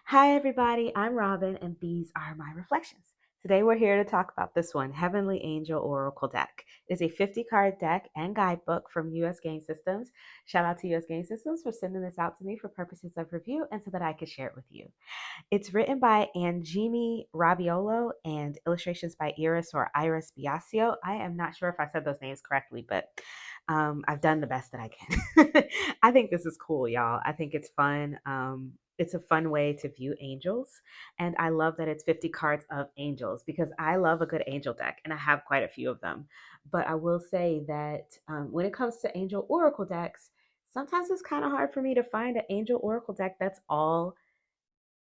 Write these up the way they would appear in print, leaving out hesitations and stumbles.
Hi, everybody. I'm Robin, and these are my reflections. Today, we're here to talk about this one, Heavenly Angel Oracle Deck. It's a 50 card deck and guidebook from US Game Systems. Shout out to US Game Systems for sending this out to me for purposes of review and so that I could share it with you. It's written by Angimi Rabiolo and illustrations by Iris Biasio. I am not sure if I said those names correctly, but I've done the best that I can. I think this is cool, y'all. I think it's fun. It's a fun way to view angels. And I love that it's 50 cards of angels because I love a good angel deck and I have quite a few of them. But I will say that when it comes to angel oracle decks, sometimes it's kind of hard for me to find an angel oracle deck that's all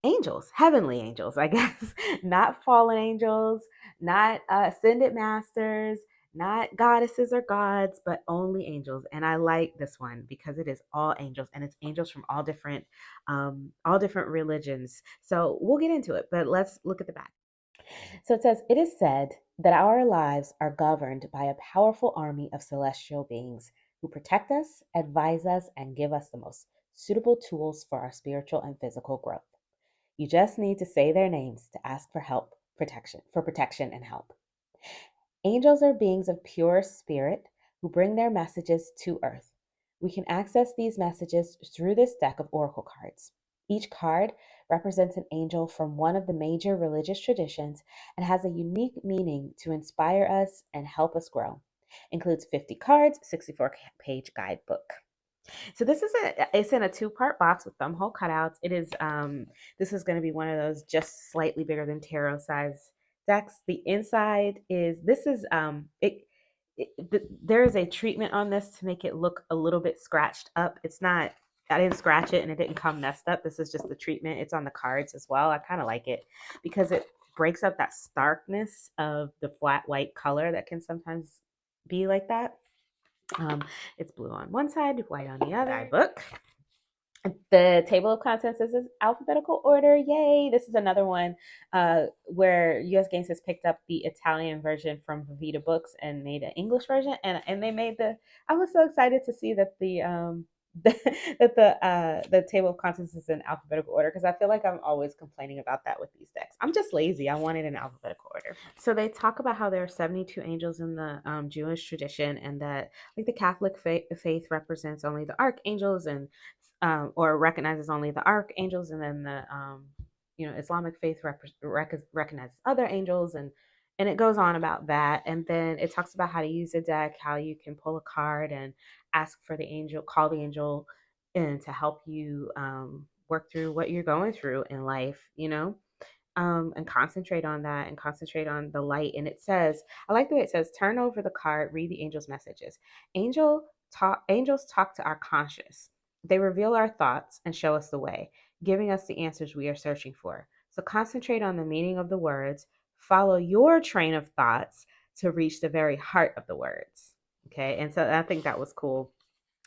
angels, heavenly angels, I guess, not fallen angels, not ascended masters, not goddesses or gods, but only angels. And I like this one because it is all angels, and it's angels from all different religions. So we'll get into it, but let's look at the back. So it says, "It is said that our lives are governed by a powerful army of celestial beings who protect us, advise us, and give us the most suitable tools for our spiritual and physical growth. You just need to say their names to ask for help, protection and help. Angels are beings of pure spirit who bring their messages to earth. We can access these messages through this deck of oracle cards. Each card represents an angel from one of the major religious traditions and has a unique meaning to inspire us and help us grow. Includes 50 cards, 64-page guidebook." So it's in a two-part box with thumbhole cutouts. This is going to be one of those just slightly bigger than tarot size decks. The inside is this is there is a treatment on this to make it look a little bit scratched up. It's not, I didn't scratch it and it didn't come messed up. This is just the treatment. It's on the cards as well. I kind of like it because it breaks up that starkness of the flat white color that can sometimes be like that. It's blue on one side, white on the other. Guidebook. The table of contents is in alphabetical order. Yay! This is another one where US Games has picked up the Italian version from Vita Books and made an English version, and they made the. I was so excited to see that the table of contents is in alphabetical order because I feel like I'm always complaining about that with these decks. I'm just lazy. I want it in alphabetical order. So they talk about how there are 72 angels in the Jewish tradition, and that like the Catholic faith represents only the archangels and or recognizes only the archangels, and then the Islamic faith recognizes other angels, and it goes on about that, and then it talks about how to use a deck, how you can pull a card and ask for the angel, call the angel, and to help you work through what you're going through in life, and concentrate on that and concentrate on the light. And it says, I like the way it says, turn over the card, read the angel's messages. Angels talk to our conscious. They reveal our thoughts and show us the way, giving us the answers we are searching for. So concentrate on the meaning of the words, follow your train of thoughts to reach the very heart of the words. Okay. And so I think that was cool.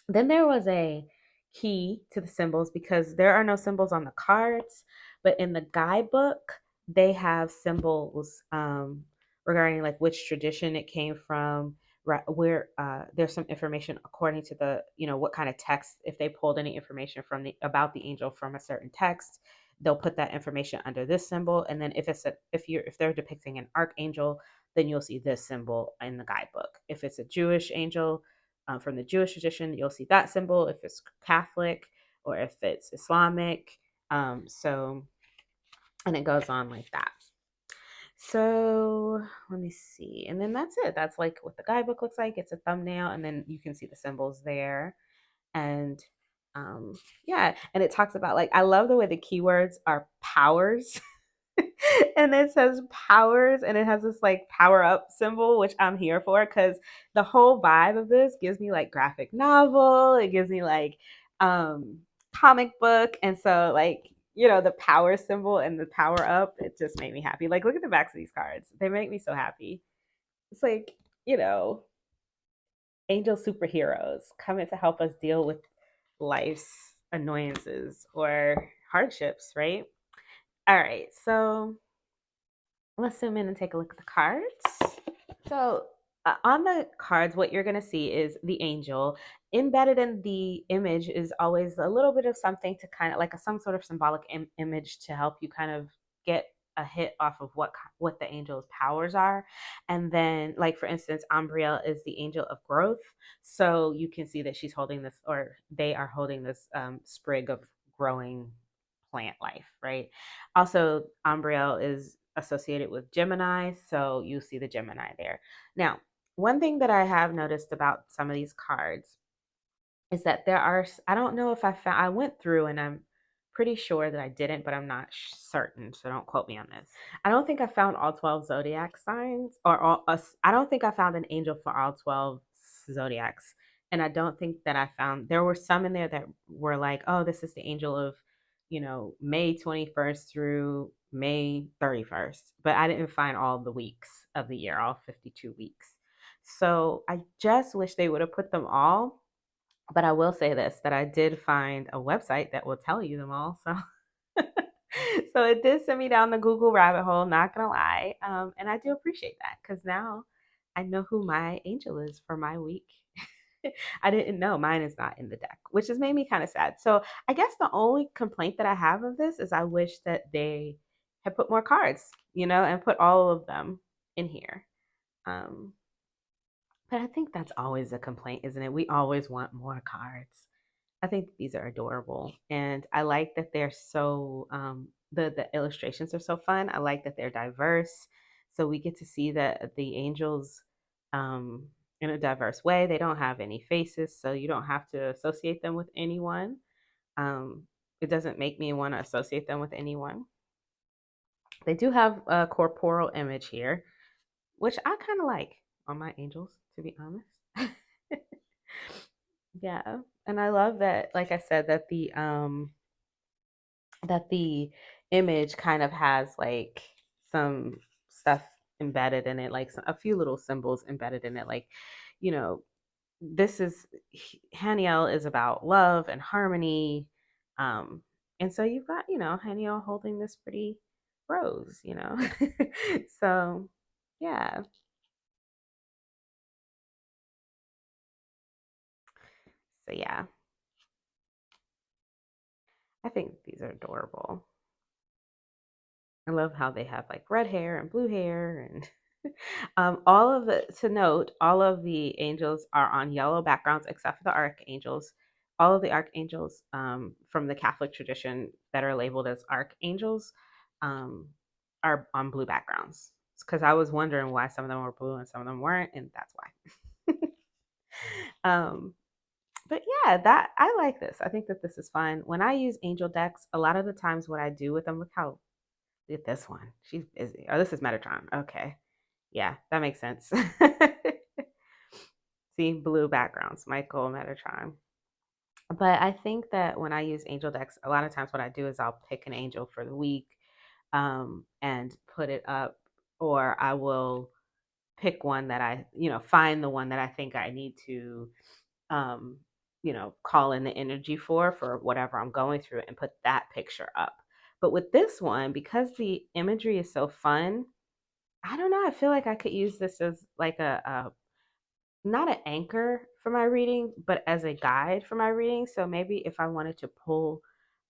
Then there was a key to the symbols because there are no symbols on the cards, but in the guidebook, they have symbols regarding like which tradition it came from, where there's some information according to the, what kind of text, if they pulled any information from about the angel from a certain text, they'll put that information under this symbol. And then if they're depicting an archangel, then you'll see this symbol in the guidebook. If it's a Jewish angel, from the Jewish tradition, you'll see that symbol. If it's Catholic or if it's Islamic, so and it goes on like that. So let me see, and then that's it. That's like what the guidebook looks like. It's a thumbnail, and then you can see the symbols there, and yeah, and it talks about, like, I love the way the keywords are powers. And it says powers, and it has this like power up symbol, which I'm here for because the whole vibe of this gives me like graphic novel. It gives me like um comic book. And so, like, the power symbol and the power up, it just made me happy. Like, look at the backs of these cards. They make me so happy. It's like, angel superheroes coming to help us deal with life's annoyances or hardships, right? All right, so let's zoom in and take a look at the cards. So on the cards, what you're going to see is the angel, embedded in the image is always a little bit of something to kind of like some sort of symbolic image to help you kind of get a hit off of what the angel's powers are. And then, like for instance, Umbriel is the angel of growth, so you can see that she's holding this, or they are holding this sprig of growing plant life, right? Also, Umbriel is associated with Gemini, so you see the Gemini there. Now, one thing that I have noticed about some of these cards is that there are, I don't know if I found, I went through and I'm pretty sure that I didn't, but I'm not certain, so don't quote me on this. I don't think I found all 12 zodiac signs, or all, I don't think I found an angel for all 12 zodiacs. And I don't think that I found, there were some in there that were like, oh, this is the angel of, May 21st through May 31st. But I didn't find all the weeks of the year, all 52 weeks. So I just wish they would have put them all, but I will say this, that I did find a website that will tell you them all. So so it did send me down the Google rabbit hole, not gonna lie. And I do appreciate that because now I know who my angel is for my week. I didn't know mine is not in the deck, which has made me kind of sad. So I guess the only complaint that I have of this is I wish that they had put more cards, and put all of them in here. Um, but I think that's always a complaint, isn't it? We always want more cards. I think these are adorable, and I like that they're so the illustrations are so fun. I like that they're diverse, so we get to see the angels um, in a diverse way. They don't have any faces, so you don't have to associate them with anyone. Um, it doesn't make me want to associate them with anyone. They do have a corporeal image here, which I kind of like on my angels, to be honest. Yeah. And I love that, like I said, that the image kind of has like some stuff embedded in it, like a few little symbols embedded in it. Like, you know, this is Haniel is about love and harmony. Um, and so you've got, Haniel holding this pretty rose. So yeah. So yeah, I think these are adorable. I love how they have like red hair and blue hair and all of the to note, all of the angels are on yellow backgrounds except for the archangels. All of the archangels from the Catholic tradition that are labeled as archangels um, are on blue backgrounds. Because I was wondering why some of them were blue and some of them weren't, and that's why. um, but yeah, that I like this. I think that this is fun. When I use angel decks, a lot of the times what I do with them, look at this one. She's busy. Oh, this is Metatron. Okay. Yeah, that makes sense. See, blue backgrounds, Michael, Metatron. But I think that when I use angel decks, a lot of times what I do is I'll pick an angel for the week and put it up, or I will pick one that find the one that I think I need to, um, call in the energy for whatever I'm going through and put that picture up. But with this one, because the imagery is so fun, I don't know. I feel like I could use this as like a not an anchor for my reading, but as a guide for my reading. So maybe if I wanted to pull,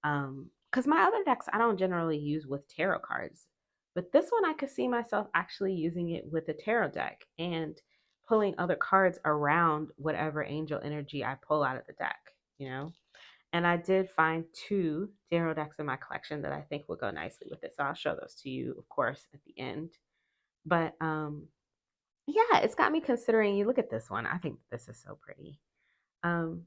because my other decks I don't generally use with tarot cards, but this one I could see myself actually using it with a tarot deck and pulling other cards around whatever angel energy I pull out of the deck. And I did find two tarot decks in my collection that I think will go nicely with it. So I'll show those to you, of course, at the end. But yeah, it's got me considering. You look at this one. I think this is so pretty. Um,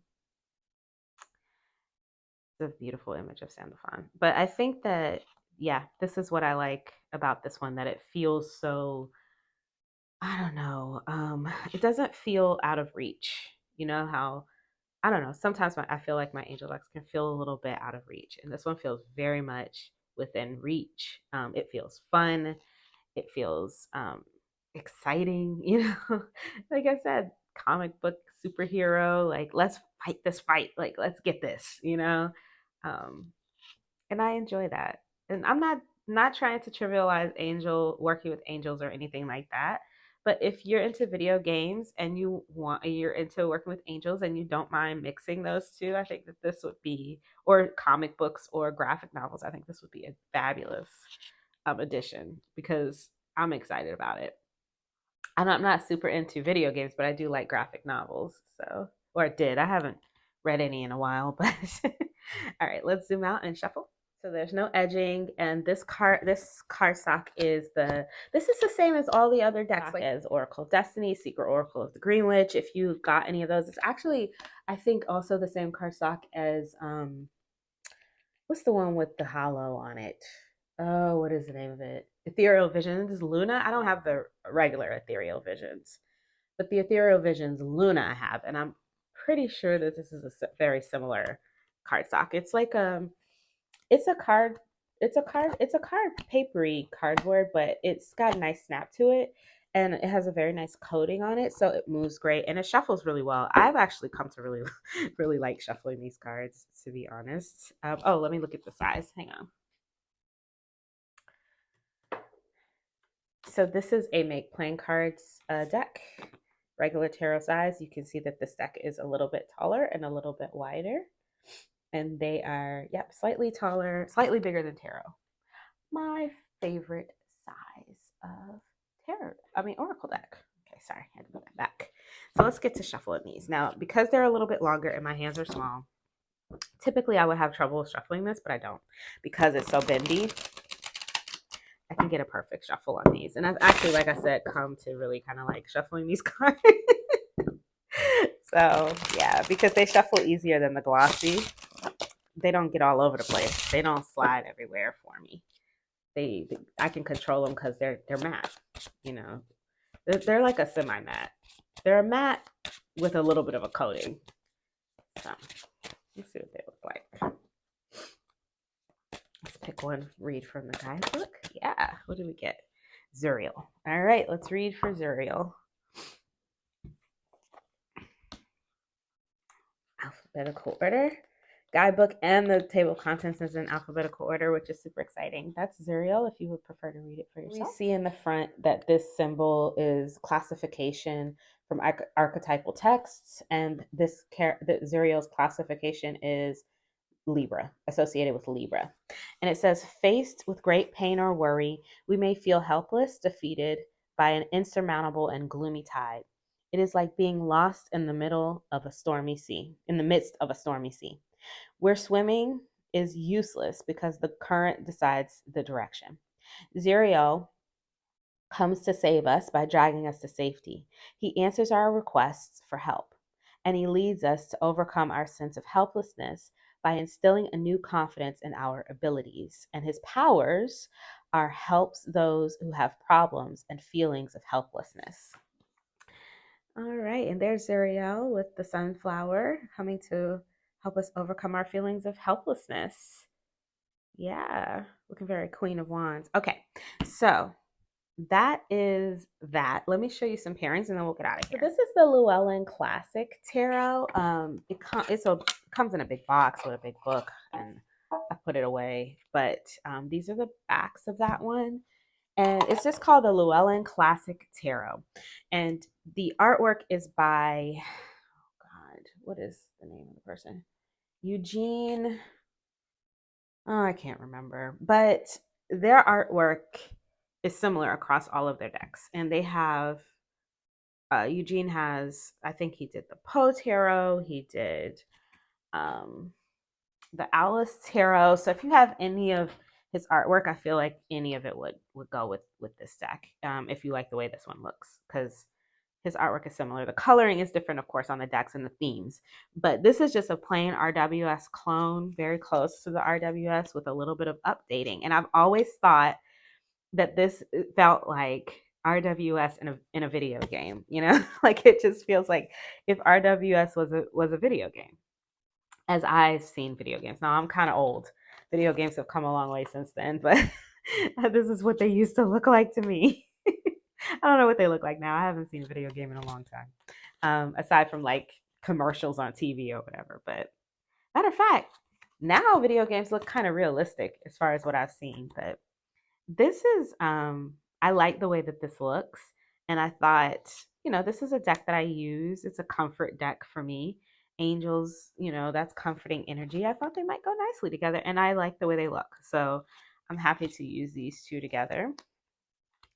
it's a beautiful image of Sandalphon. But I think that yeah, this is what I like about this one, that it feels so, I don't know. It doesn't feel out of reach. You know how, I don't know. Sometimes I feel like my angel decks can feel a little bit out of reach, and this one feels very much within reach. It feels fun. It feels exciting, like I said, comic book superhero, like let's fight this fight, like let's get this. um and I enjoy that, and I'm not trying to trivialize angel working with angels or anything like that, But if you're into video games and you're into working with angels and you don't mind mixing those two, I think that this would be, or comic books or graphic novels, I think this would be a fabulous addition because I'm excited about it. I'm not super into video games, but I do like graphic novels. So, or I did. I haven't read any in a while, but all right, let's zoom out and shuffle. So there's no edging, and this cardstock is this is the same as all the other decks, like as Oracle of Destiny, Secret Oracle of the Green Witch. If you got any of those, it's actually I think also the same cardstock as what's the one with the hollow on it? Oh, what is the name of it? Ethereal Visions Luna. I don't have the regular Ethereal Visions, but the Ethereal Visions Luna I have, and I'm pretty sure that this is a very similar cardstock. It's like it's a card, it's a card papery cardboard, but it's got a nice snap to it, and it has a very nice coating on it, so it moves great and it shuffles really well. I've actually come to really, really like shuffling these cards, to be honest. Oh, let me look at the size. Hang on. So this is a Make Playing Cards deck, regular tarot size. You can see that this deck is a little bit taller and a little bit wider. And they are, yep, slightly taller, slightly bigger than tarot. My favorite size of Oracle deck. Okay, sorry, I had to put that back. So let's get to shuffling these. Now, because they're a little bit longer and my hands are small, typically I would have trouble shuffling this, but I don't. Because it's so bendy, I can get a perfect shuffle on these. And I've actually, like I said, come to really kind of like shuffling these cards. So, yeah, because they shuffle easier than the glossy. They don't get all over the place. They don't slide everywhere for me. I can control them because they're matte. You know, they're like a semi matte. They're a matte with a little bit of a coating. So let's see what they look like. Let's pick one. Read from the guidebook. Yeah. What do we get? Zuriel. All right. Let's read for Zuriel. Alphabetical order. Guidebook and the table of contents is in alphabetical order, which is super exciting. That's Zuriel, if you would prefer to read it for yourself. We see in the front that this symbol is classification from archetypal texts, and Zuriel's classification is Libra, associated with Libra. And it says, faced with great pain or worry, we may feel helpless, defeated by an insurmountable and gloomy tide. It is like being lost in the middle of a stormy sea, in the midst of a stormy sea. Where swimming is useless because the current decides the direction. Zuriel comes to save us by dragging us to safety. He answers our requests for help, and he leads us to overcome our sense of helplessness by instilling a new confidence in our abilities. And his powers are helps those who have problems and feelings of helplessness. All right, and there's Zuriel with the sunflower coming to help us overcome our feelings of helplessness. Yeah, looking very Queen of Wands. Okay, so that is that. Let me show you some pairings and then we'll get out of here. So this is the Llewellyn Classic Tarot. It comes in a big box with a big book, and I put it away. But these are the backs of that one. And it's just called the Llewellyn Classic Tarot. And the artwork is by, oh God, what is the name of the person? Eugene. Oh, I can't remember. But their artwork is similar across all of their decks. And they have, Eugene has, I think he did the Poe Tarot. He did the Alice Tarot. So if you have any of his artwork, I feel like any of it would go with this deck, if you like the way this one looks, because his artwork is similar. The coloring is different, of course, on the decks and the themes, but this is just a plain RWS clone, very close to the RWS with a little bit of updating. And I've always thought that this felt like RWS in a video game, you know, like it just feels like if RWS was a video game, as I've seen video games. Now I'm kind of old. Video games have come a long way since then, but this is what they used to look like to me. I don't know what they look like now. I haven't seen a video game in a long time, aside from like commercials on TV or whatever. But matter of fact, now video games look kind of realistic as far as what I've seen. But this is, I like the way that this looks. And I thought, this is a deck that I use. It's a comfort deck for me. Angels, that's comforting energy. I thought they might go nicely together, and I like the way they look. So I'm happy to use these two together.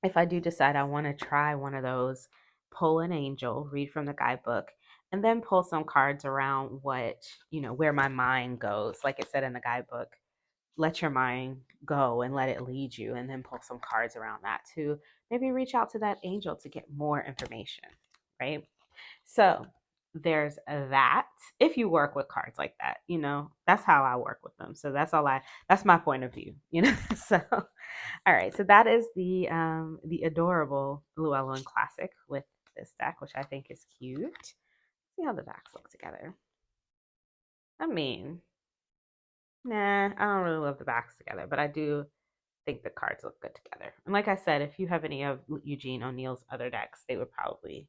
If I do decide I want to try one of those, pull an angel, read from the guidebook, and then pull some cards around where my mind goes. Like it said in the guidebook, let your mind go and let it lead you, and then pull some cards around that to maybe reach out to that angel to get more information, right? So there's that. If you work with cards like that, that's how I work with them. So that's my point of view. So all right, so that is the adorable Llewellyn Classic with this deck, which I think is cute. See how the backs look together. I mean, nah, I don't really love the backs together, but I do think the cards look good together. And like I said, if you have any of Eugene O'Neill's other decks, they would probably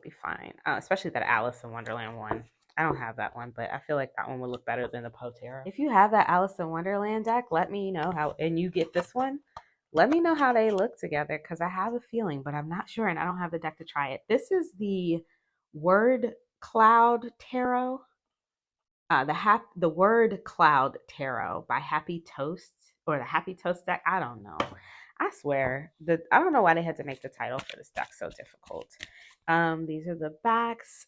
be fine. Especially that Alice in Wonderland one. I don't have that one, but I feel like that one would look better than the Potero. If you have that Alice in Wonderland deck, let me know how, and you get this one, let me know how they look together, because I have a feeling, but I'm not sure, and I don't have the deck to try it. This is the Word Cloud Tarot. The Word Cloud Tarot by Happy Toast, or the Happy Toast deck. I don't know. I swear I don't know why they had to make the title for this deck so difficult. These are the backs.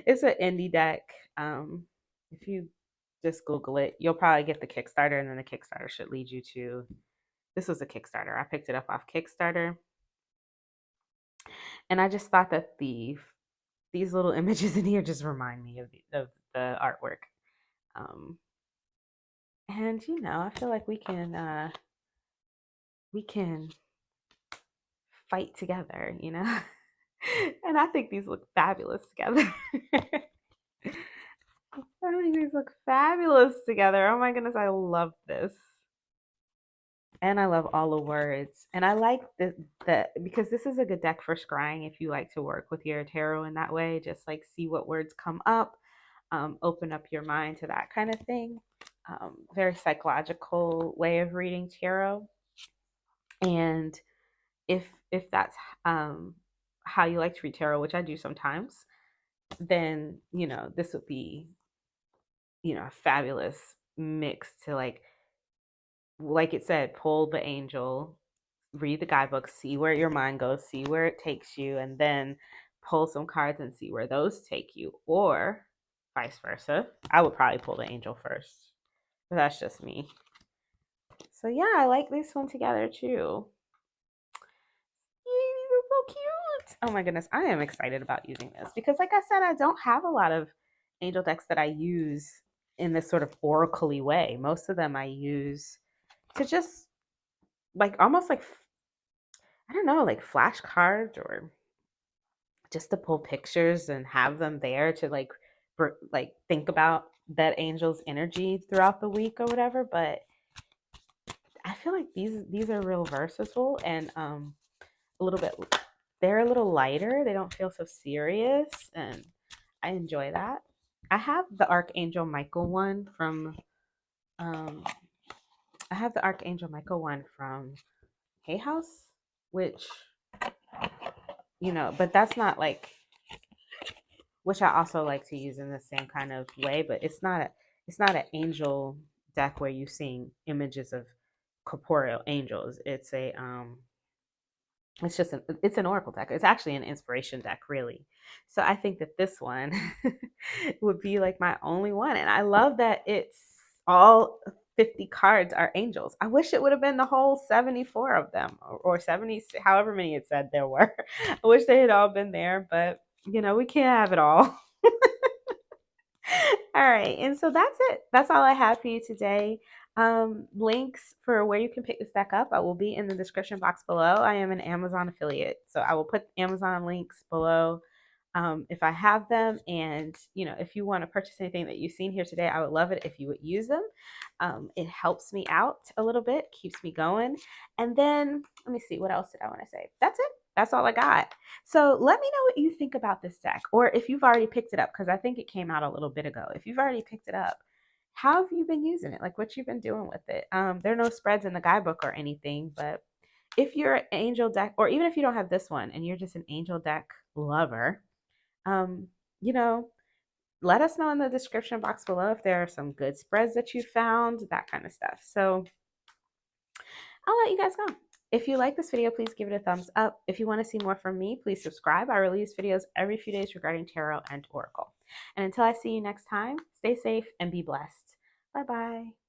It's an indie deck. If you just Google it, you'll probably get the Kickstarter, and then the Kickstarter should lead you to. This was a Kickstarter. I picked it up off Kickstarter, and I just thought that these little images in here just remind me of the artwork. And I feel like we can fight together, and I think these look fabulous together. I think these look fabulous together. Oh my goodness, I love this. And I love all the words. And I like the because this is a good deck for scrying if you like to work with your tarot in that way. Just like see what words come up, open up your mind to that kind of thing. Very psychological way of reading tarot. And if that's how you like to read tarot, which I do sometimes, then this would be a fabulous mix to like it said, pull the angel, read the guidebook, see where your mind goes, see where it takes you, and then pull some cards and see where those take you, or vice versa. I would probably pull the angel first, but that's just me. So yeah, I like this one together too. Yay, these are so cute. Oh my goodness, I am excited about using this because, like I said, I don't have a lot of angel decks that I use in this sort of oracle-y way. Most of them I use to just almost like, I don't know, like flashcards, or just to pull pictures and have them there to think about that angel's energy throughout the week or whatever. But I feel like these are real versatile, and a little bit, they're a little lighter. They don't feel so serious, and I enjoy that. I have the Archangel Michael one from Hay House, which but that's not which I also like to use in the same kind of way, but it's not an angel deck where you're seeing images of corporeal angels. It's an oracle deck. It's actually an inspiration deck, really. So I think that this one would be like my only one, and I love that it's all 50 cards are angels. I wish it would have been the whole 74 of them, or 70, however many it said there were. I wish they had all been there, but we can't have it all. All right, and so that's it. That's all I have for you today. Links for where you can pick this deck up, I will be in the description box below. I am an Amazon affiliate, so I will put Amazon links below if I have them. And if you want to purchase anything that you've seen here today, I would love it if you would use them. It helps me out a little bit, keeps me going. And then let me see, what else did I want to say? That's it. That's all I got. So let me know what you think about this deck, or if you've already picked it up, because I think it came out a little bit ago. If you've already picked it up, how have you been using it? Like, what you've been doing with it? There are no spreads in the guidebook or anything, but if you're an angel deck, or even if you don't have this one and you're just an angel deck lover, um, you know, let us know in the description box below if there are some good spreads that you found, that kind of stuff. So I'll let you guys go. If you like this video, please give it a thumbs up. If you want to see more from me, please subscribe. I release videos every few days regarding tarot and oracle. And until I see you next time, stay safe and be blessed. Bye-bye.